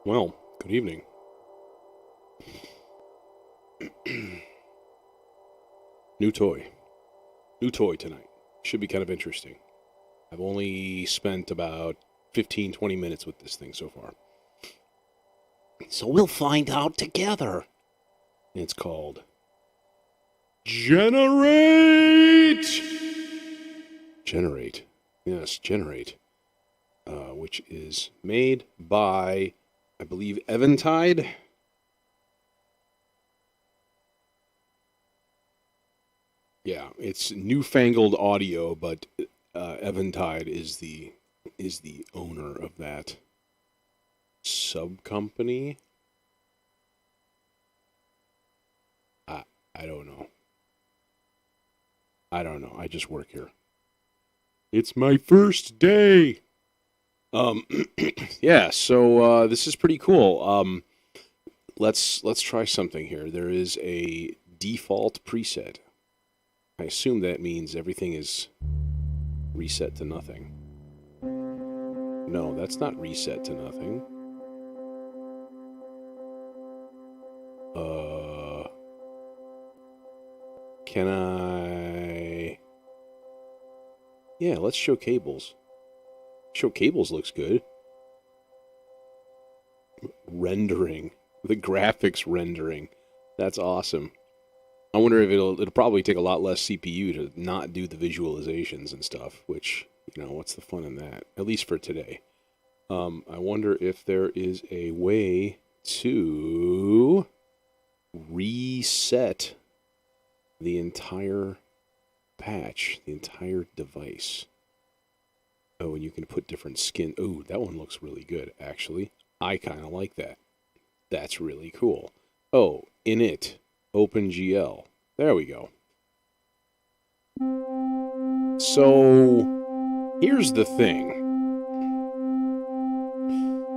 Well, good evening. New toy. New toy tonight. Should be kind of interesting. I've only spent about 15, 20 minutes with this thing so far. So we'll find out together. It's called Generate! Generate. Yes, Generate. Which is made by, I believe, Eventide. Yeah, it's newfangled audio, but Eventide is the owner of that sub company. I I don't know. I don't know. I just work here. It's my first day. Um, yeah. So this is pretty cool. Let's try something here. There is a default preset. I assume that means everything is reset to nothing. No, that's not reset to nothing. Uh, can I? Yeah, let's show cables. Show cables looks good. Rendering, the graphics rendering. That's awesome. I wonder if it'll probably take a lot less CPU to not do the visualizations and stuff, which, what's the fun in that? At least for today. I wonder if there is a way to reset the entire patch, the entire device. Oh, and you can put different skin. Oh, that one looks really good, actually. I kind of like that. That's really cool. Oh, init, OpenGL. There we go. So, here's the thing.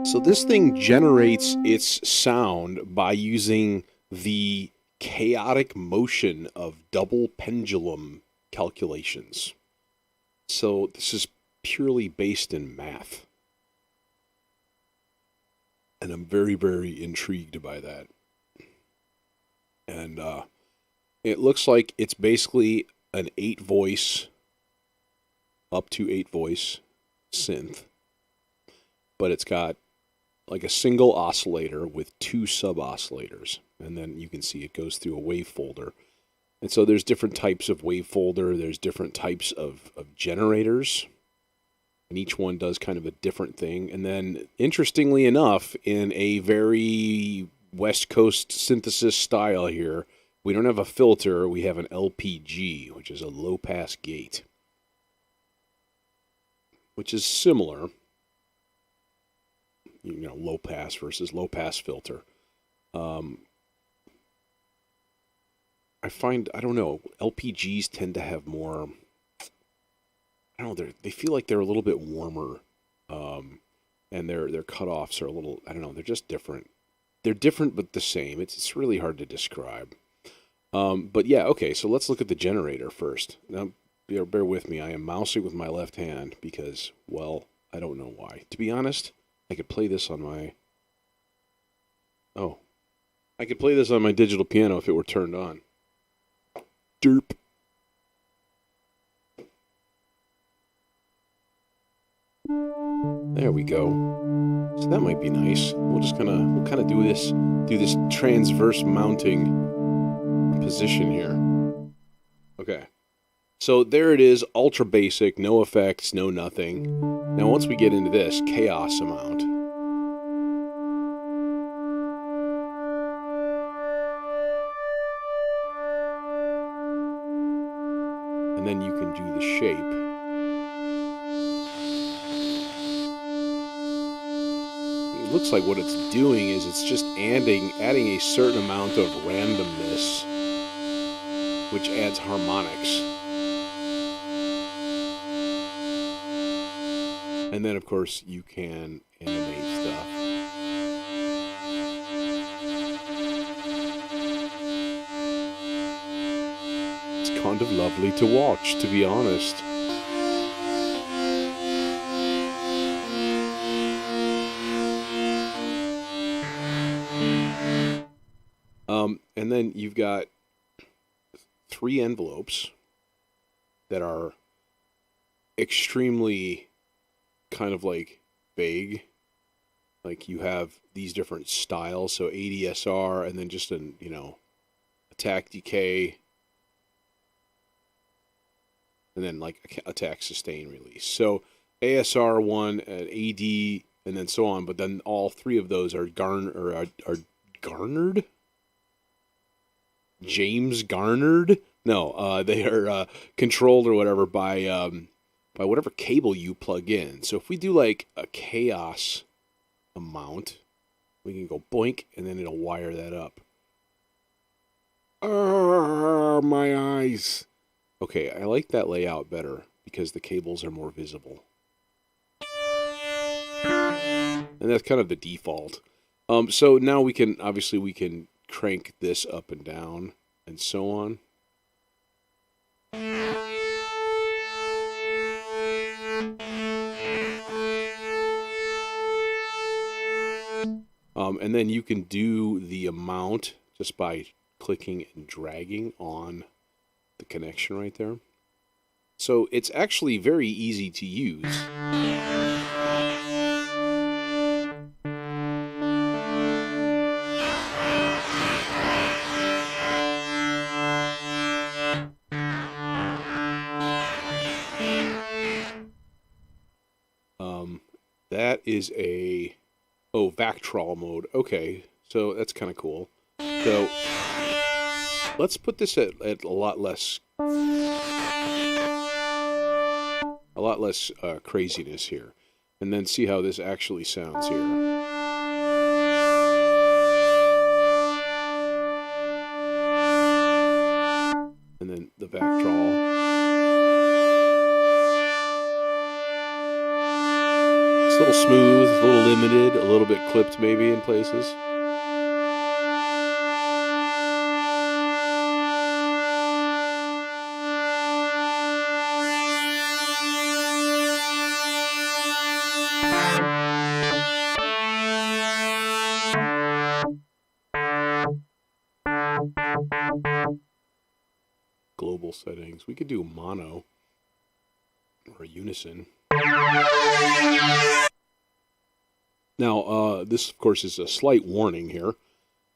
So this thing generates its sound by using the chaotic motion of double pendulum calculations. So this is purely based in math. And I'm very, very intrigued by that. And it looks like it's basically an 8-voice, up to 8-voice synth. But it's got like a single oscillator with 2 sub-oscillators. And then you can see it goes through a wave folder. And so there's different types of wave folder. There's different types of generators. And each one does kind of a different thing. And then, interestingly enough, in a very West Coast synthesis style here, we don't have a filter. We have an LPG, which is a low-pass gate, which is similar. Low pass versus low pass filter. I find, I don't know, LPGs tend to have more, I don't know, they feel like they're a little bit warmer, and their cutoffs are a little, I don't know, they're just different. They're different but the same. It's really hard to describe. But yeah, okay, so let's look at the generator first. Now, bear with me. I am mousing with my left hand because, well, I don't know why. To be honest, I could play this on my... Oh. I could play this on my digital piano if it were turned on. Derp. There we go. So that might be nice. We'll kind of do this transverse mounting position here. Okay. So there it is, ultra basic, no effects, no nothing. Now once we get into this, chaos amount. And then you can do the shape. It looks like what it's doing is it's just adding a certain amount of randomness, which adds harmonics. And then, of course, you can animate stuff. It's kind of lovely to watch, to be honest. And then you've got 3 envelopes that are extremely kind of like vague. Like you have these different styles, so ADSR, and then just an, attack decay, and then like attack sustain release. So ASR one, AD, and then so on. But then all 3 of those are garnered. James garnered? No, they are controlled or whatever by whatever cable you plug in. So if we do like a chaos amount, we can go boink, and then it'll wire that up. My eyes. Okay, I like that layout better because the cables are more visible. And that's kind of the default. So now we can crank this up and down and so on. And then you can do the amount just by clicking and dragging on the connection right there. So it's actually very easy to use. That is a Vactrol mode. Okay, so that's kind of cool. So let's put this at a lot less craziness here, and then see how this actually sounds here. And then the Vactrol. It's a little smooth, a little limited, a little bit clipped maybe in places. Global settings. We could do mono or unison. Now, this, of course, is a slight warning here.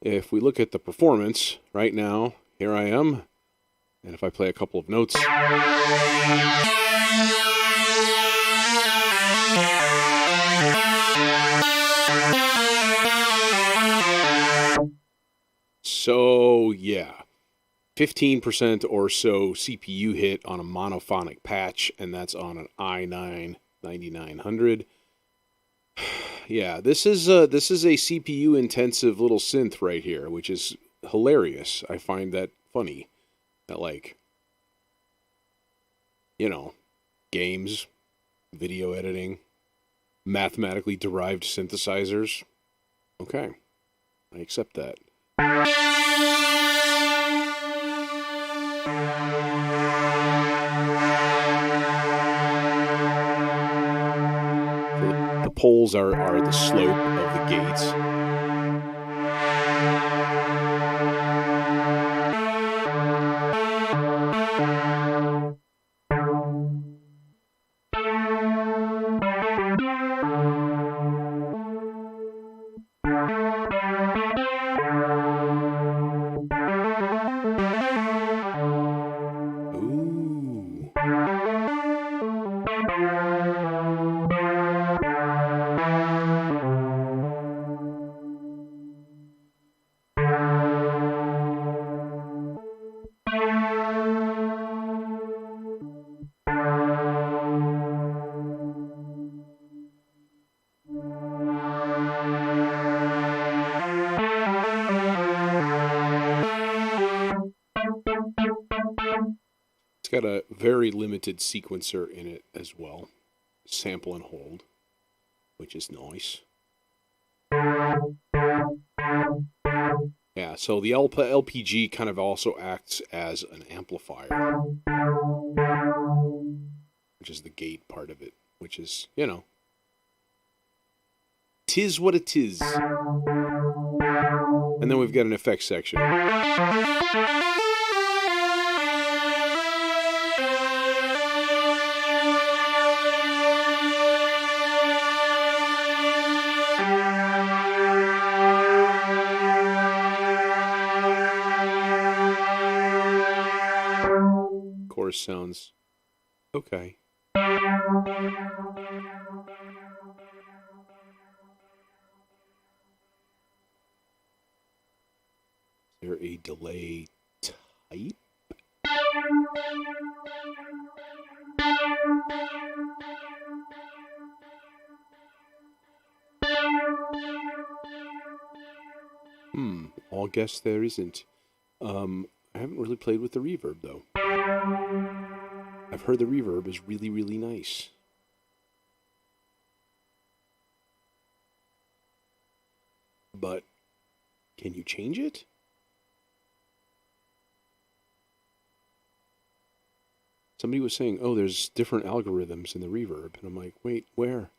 If we look at the performance right now, here I am, and if I play a couple of notes, so yeah, 15% or so CPU hit on a monophonic patch, and that's on an i9 9900. Yeah, this is a CPU intensive little synth right here, which is hilarious. I find that funny. That, like, games, video editing, mathematically derived synthesizers. Okay, I accept that. The poles are the slope of the gates. It's got a very limited sequencer in it as well. Sample and hold, which is nice. Yeah, so the LPG kind of also acts as an amplifier, which is the gate part of it, which is, 'tis what it is. And then we've got an effects section. Chorus sounds okay. Is there a delay type? I'll guess there isn't. I haven't really played with the reverb, though. I've heard the reverb is really, really nice. But can you change it? Somebody was saying, oh, there's different algorithms in the reverb. And I'm like, wait, where?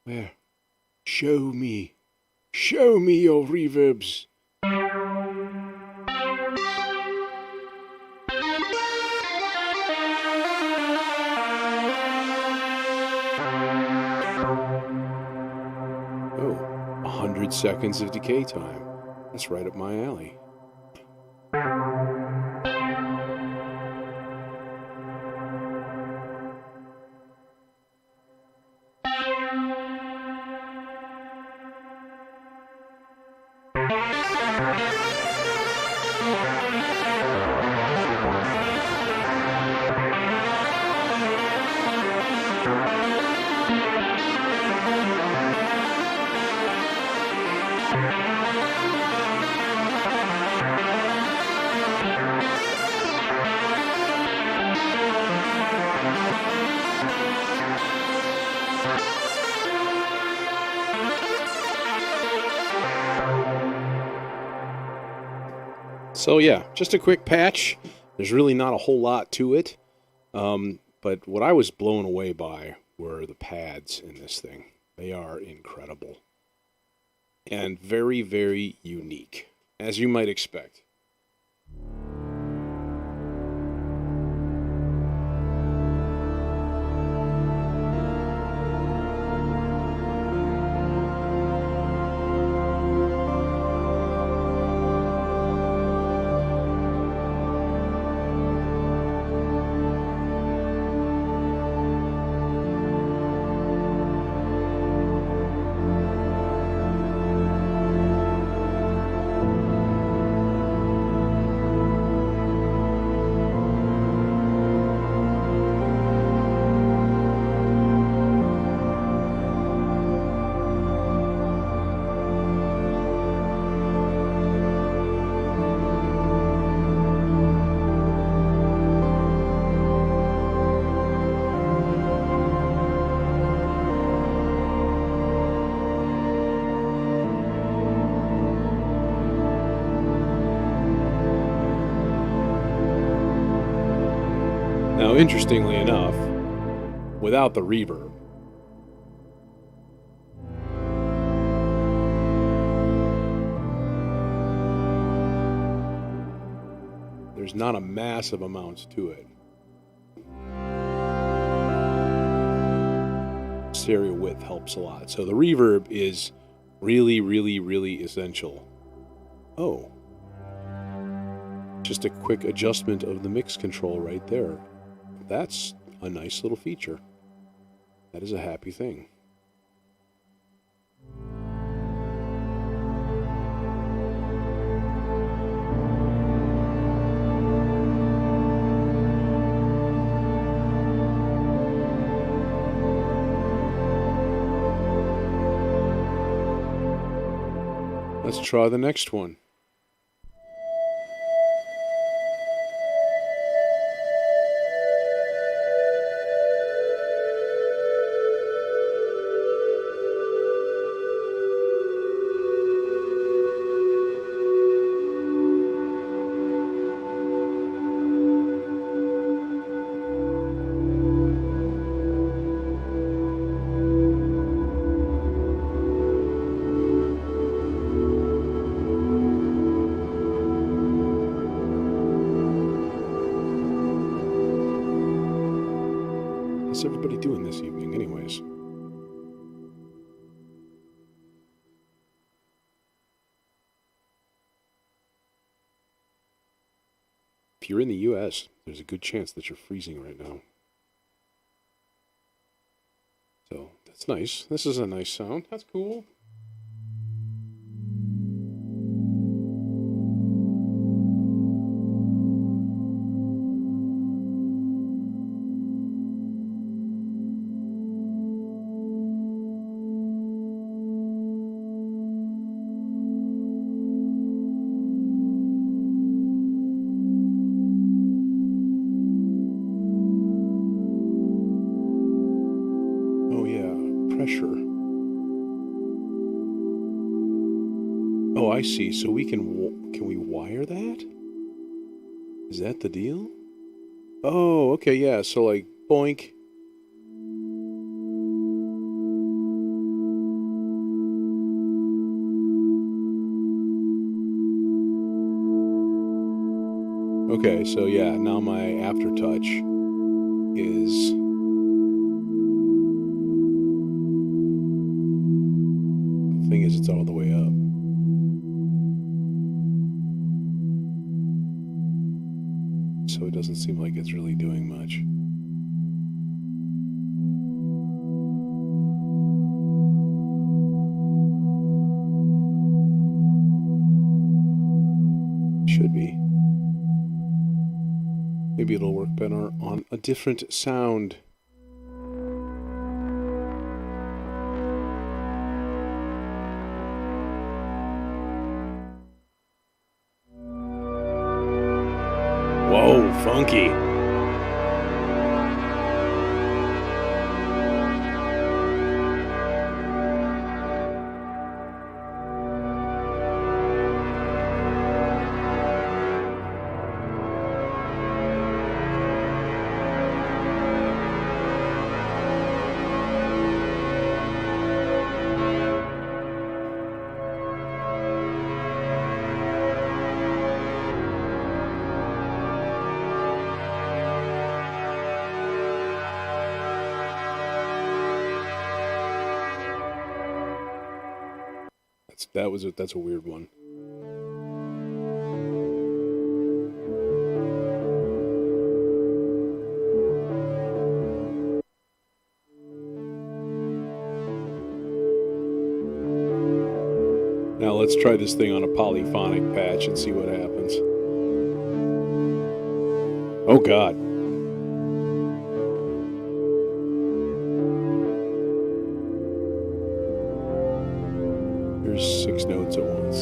Where? Show me. Show me your reverbs. Oh, 100 seconds of decay time. That's right up my alley. So yeah, just a quick patch. There's really not a whole lot to it. But what I was blown away by were the pads in this thing. They are incredible. And very, very unique, as you might expect. Now, interestingly enough, without the reverb, there's not a massive amount to it. Stereo width helps a lot. So the reverb is really, really, really essential. Oh. Just a quick adjustment of the mix control right there. That's a nice little feature. That is a happy thing. Let's try the next one. What's everybody doing this evening, anyways? If you're in the U.S., there's a good chance that you're freezing right now. So that's nice. This is a nice sound. That's cool. Pressure. Oh, I see. So we can we wire that? Is that the deal? Oh, okay, yeah. So like boink. Okay, so yeah, now my aftertouch is the thing is it's all the way up. So it doesn't seem like it's really doing much. Should be. Maybe it'll work better on a different sound. Whoa, funky. That's a weird one. Now let's try this thing on a polyphonic patch and see what happens. Oh God. There's 6 notes at once.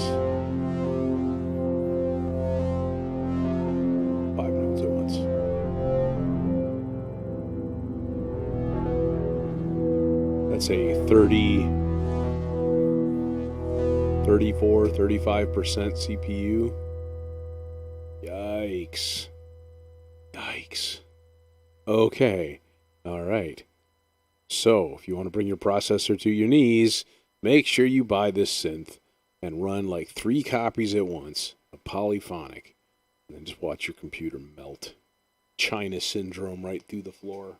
5 notes at once. That's a 34, 35% CPU. Yikes. Yikes. Okay. All right. So, if you want to bring your processor to your knees, make sure you buy this synth and run like 3 copies at once, a polyphonic, and then just watch your computer melt. China syndrome right through the floor.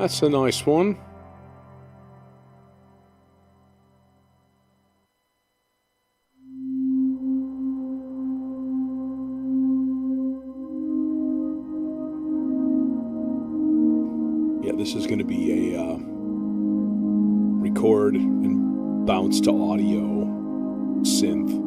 That's a nice one. Yeah, this is going to be a record and bounce to audio synth.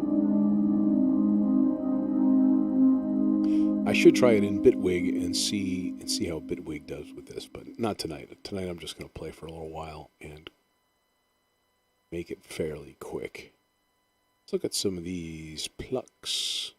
I should try it in Bitwig and see how Bitwig does with this, but not tonight. Tonight I'm just going to play for a little while and make it fairly quick. Let's look at some of these plucks.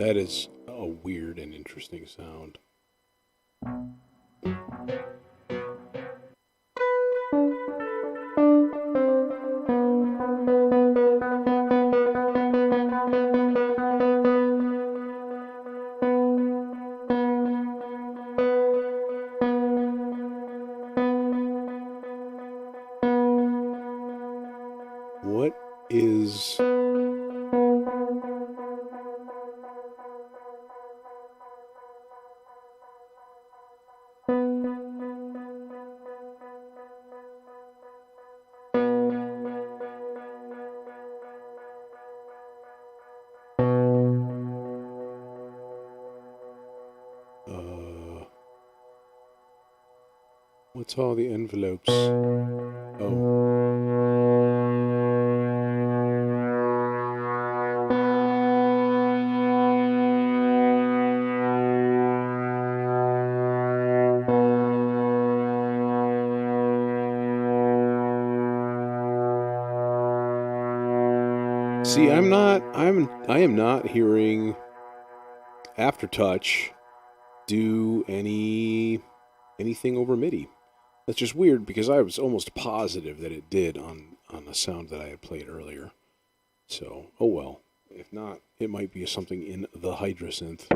That is a weird and interesting sound. What is... what's all the envelopes? Oh. See, I am not hearing Aftertouch do anything over MIDI. That's just weird because I was almost positive that it did on the sound that I had played earlier. So, oh well. If not, it might be something in the Hydra synth.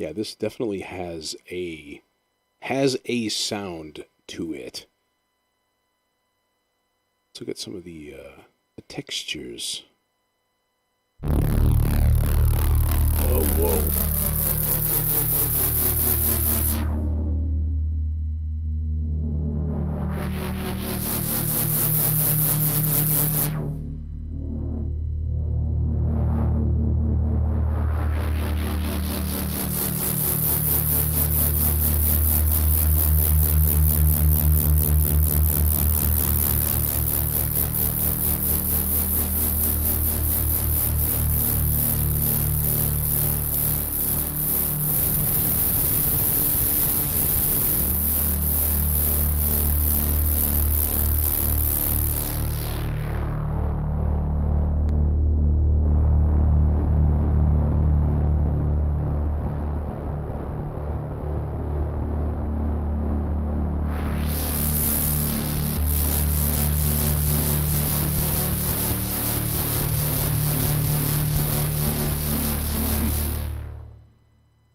Yeah, this definitely has a sound to it. Let's look at some of the textures. Oh, whoa.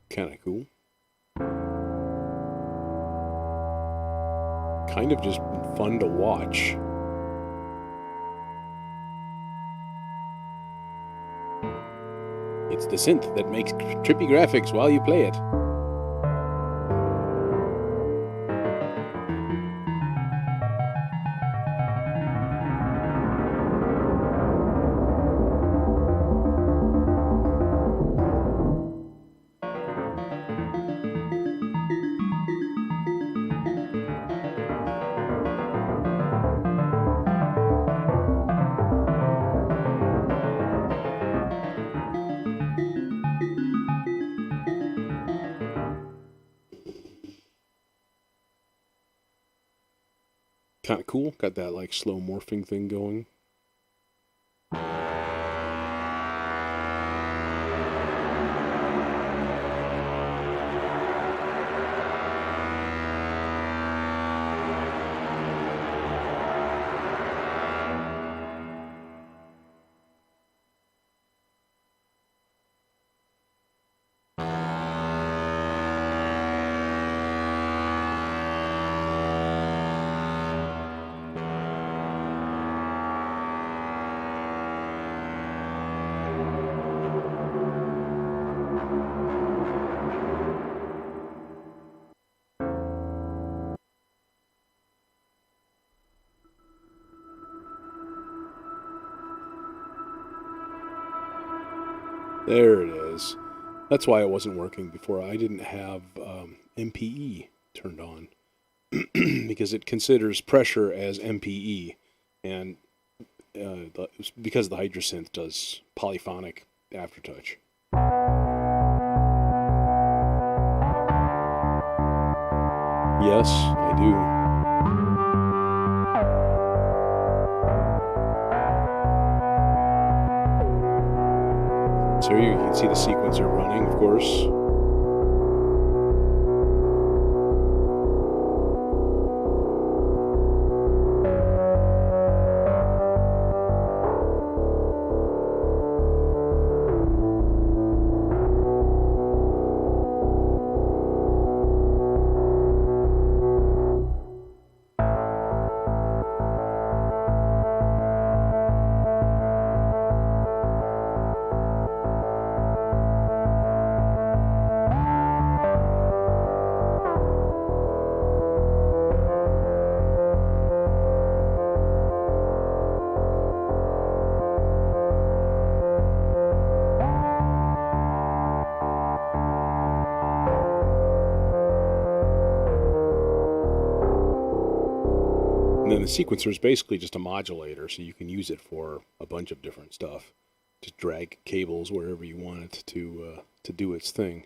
Kind of cool. Kind of just fun to watch. It's the synth that makes trippy graphics while you play it. Kind of cool. Got that like slow morphing thing going. There it is. That's why it wasn't working before. I didn't have MPE turned on because it considers pressure as MPE. And because the Hydra synth does polyphonic aftertouch. Yes, I do. So here you can see the sequencer running, of course. And then the sequencer is basically just a modulator, so you can use it for a bunch of different stuff. Just drag cables wherever you want it to do its thing.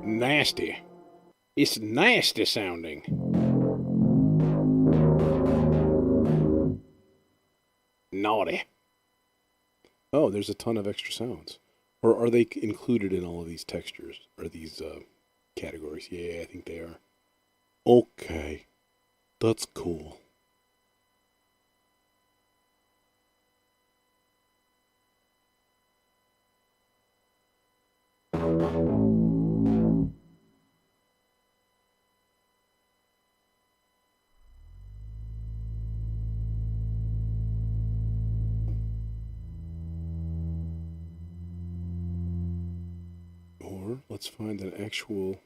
Nasty. It's nasty sounding. Naughty. Oh, there's a ton of extra sounds. Or are they included in all of these textures? Or these categories? Yeah, I think they are. Okay. That's cool. Or let's find an actual...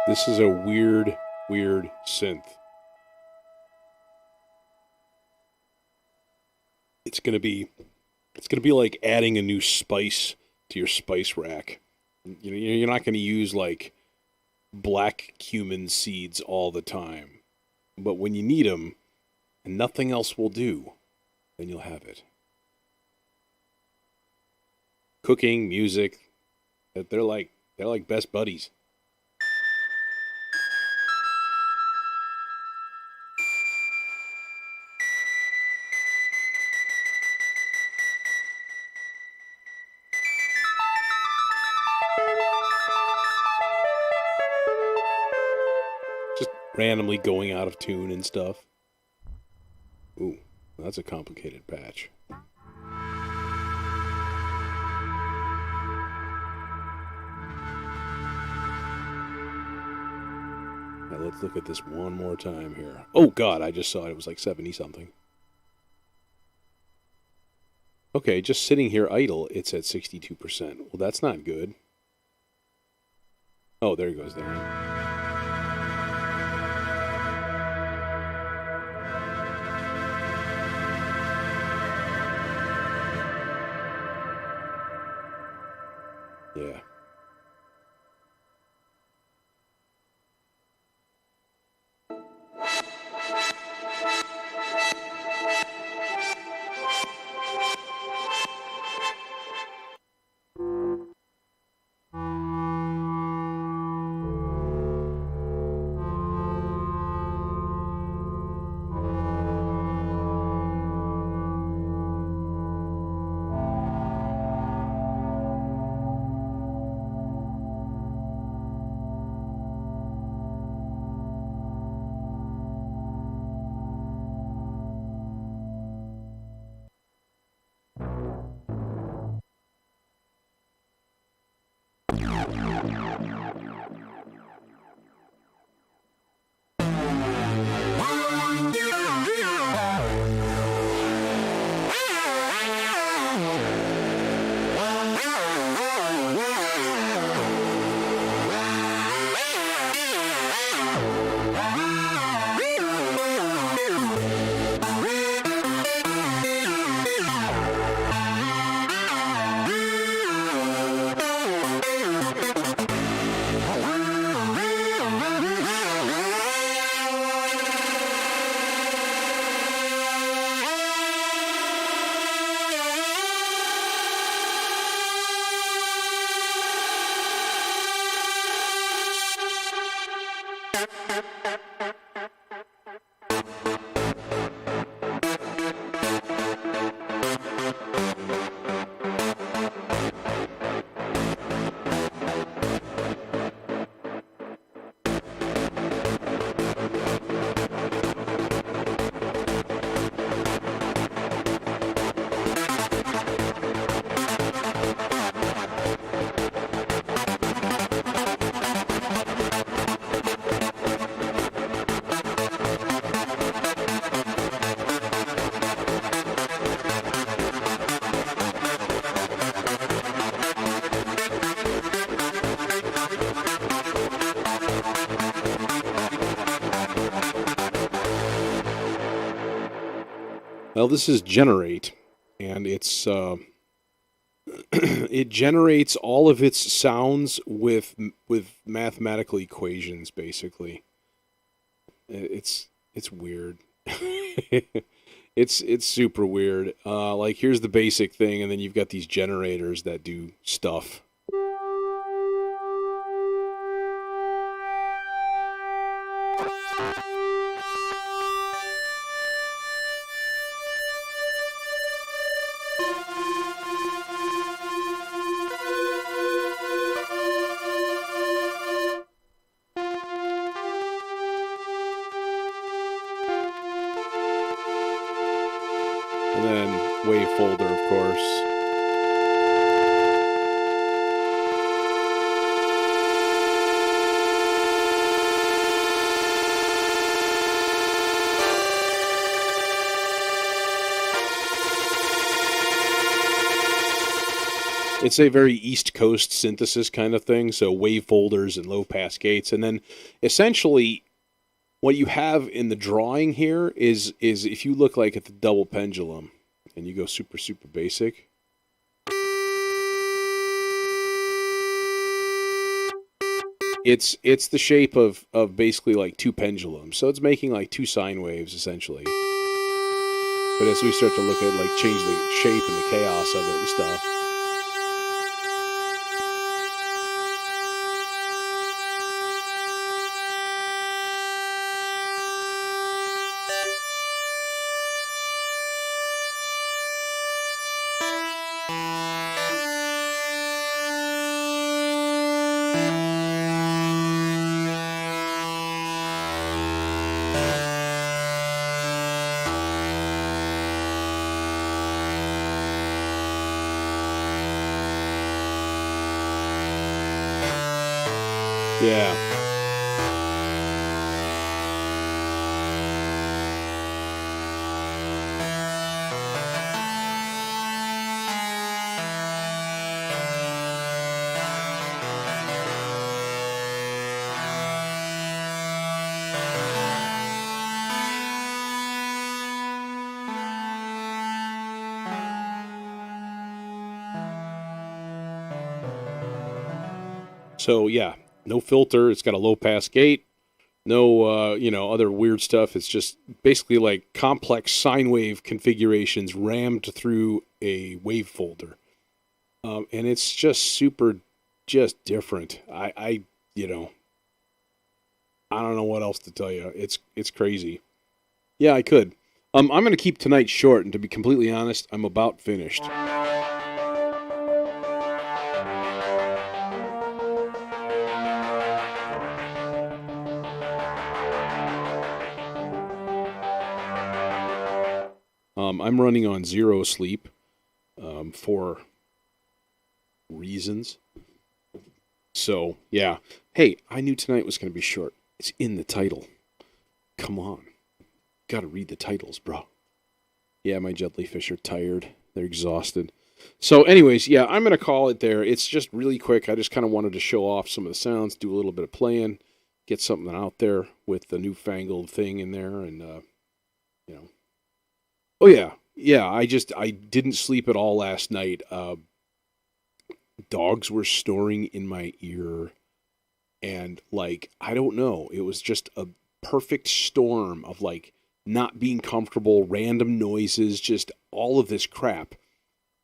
This is a weird, weird synth. It's gonna be like adding a new spice to your spice rack. You know, you're not gonna use like black cumin seeds all the time, but when you need them and nothing else will do, then you'll have it. Cooking, music, they're like best buddies. Just randomly going out of tune and stuff. Ooh, that's a complicated patch. Now let's look at this one more time here. Oh god, I just saw it. It was like 70 something. Okay, just sitting here idle, it's at 62%. Well, that's not good. Oh, there he goes there. Yeah. Well, this is generate, and it's it generates all of its sounds with mathematical equations. Basically, it's weird. It's super weird. Like here's the basic thing, and then you've got these generators that do stuff. And then wave folder, of course. It's a very East Coast synthesis kind of thing, so wave folders and low pass gates, and then essentially what you have in the drawing here is if you look like at the double pendulum and you go super basic, it's the shape of basically like two pendulums, so it's making like two sine waves essentially. But as we start to look at like change the shape and the chaos of it and stuff. Yeah. So yeah, no filter. It's got a low pass gate. No, other weird stuff. It's just basically like complex sine wave configurations rammed through a wave folder, and it's just super, just different. I don't know what else to tell you. It's crazy. Yeah, I could. I'm gonna keep tonight short, and to be completely honest, I'm about finished. I'm running on zero sleep for reasons. So, yeah. Hey, I knew tonight was going to be short. It's in the title. Come on. Got to read the titles, bro. Yeah, my jellyfish are tired. They're exhausted. So, anyways, yeah, I'm going to call it there. It's just really quick. I just kind of wanted to show off some of the sounds, do a little bit of playing, get something out there with the newfangled thing in there, and, you know. Oh, yeah. Yeah, I didn't sleep at all last night. Dogs were snoring in my ear, and, like, I don't know. It was just a perfect storm of, like, not being comfortable, random noises, just all of this crap.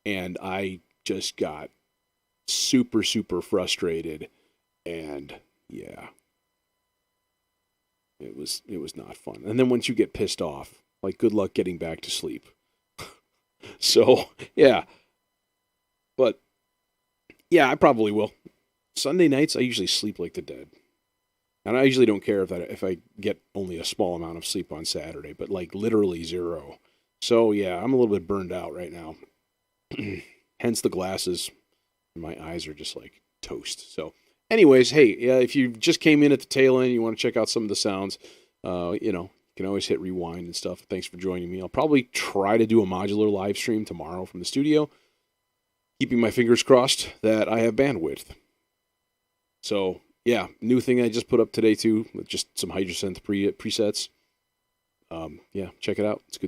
And I just got super frustrated, and yeah, it was not fun. And then once you get pissed off, like, good luck getting back to sleep. So, yeah. But yeah, I probably will. Sunday nights I usually sleep like the dead. And I usually don't care if I get only a small amount of sleep on Saturday, but like literally zero. So yeah, I'm a little bit burned out right now. Hence the glasses. My eyes are just like toast. So anyways, hey, yeah, if you just came in at the tail end, you want to check out some of the sounds, you can always hit rewind and stuff. Thanks for joining me. I'll probably try to do a modular live stream tomorrow from the studio, keeping my fingers crossed that I have bandwidth. So yeah, new thing I just put up today too, with just some Hydrosynth presets. Yeah, check it out. It's good.